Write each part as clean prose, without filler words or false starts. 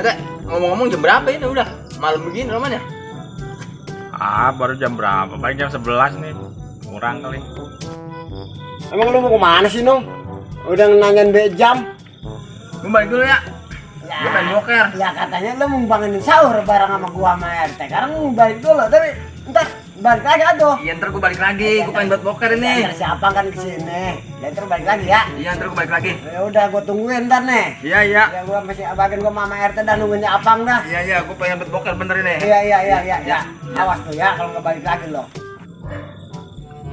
Ada ngomong-ngomong jam berapa ini udah? Malam begini Roman ya? Baru jam berapa? Paling jam 11 nih. Kurang kali. Emang lu mau kemana sih, Nung? Udah nanyain jam. Gue balik dulu ya. Gue pengen boker. Ya katanya lu mau bangunin sahur bareng sama gua sama RT. Sekarang mau balik dulu, tapi ntar balik lagi aduh. Iya ntar gue balik lagi. Gue pengen buat boker ini. Ya, siapa kan kesini? Ya ntar balik lagi ya. Iya ntar gue balik lagi. Ya udah gua tungguin ntar nih. Iya iya. Ya gua masih abakin gua sama RT dan nungguinnya Apang dah. Iya iya. Gue pengen buat boker bener ini. Iya. Awas tuh ya kalau nggak balik lagi lo.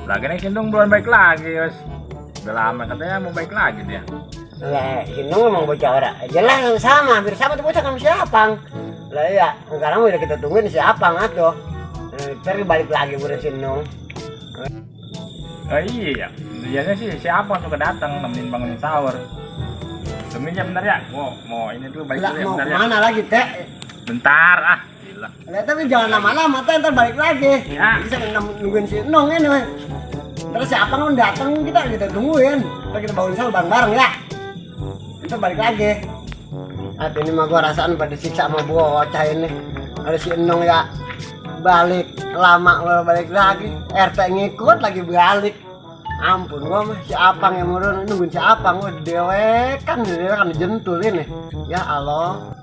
Lagi nih Sindung belum baik lagi, Yos. Udah lama katanya mau baik lagi dia. Ya, Sinung emang bocah ora. Jelas yang sama, hampir sama tuh bocah sama si Apang. Lah iya, sekarang udah kita tungguin si Apang atuh. Ntar balik lagi buat Sinung. Oh iya, biasanya sih siapa suka datang nemenin bangunin sahur. Temennya bentar ya, mau ini dulu balik Lah dulu ya mau bentar ya. kemana lagi teh? Bentar gila. Lah tapi jangan lama-lama teh, ntar balik lagi. Ya. Bisa nungguin si Nung ini. Terus si Apang kan datang kita tungguin. Ntar kita bangun sahur bareng-bareng ya. Kita balik lagi. Ini mah gua rasaan pada siksa sama bocah ini. Ada si Enong ya balik lama gua balik lagi. RT ngikut lagi balik. Ampun gua mah si Apang yang nungguin si Apang gua dewekan jentul ini. Ya Allah.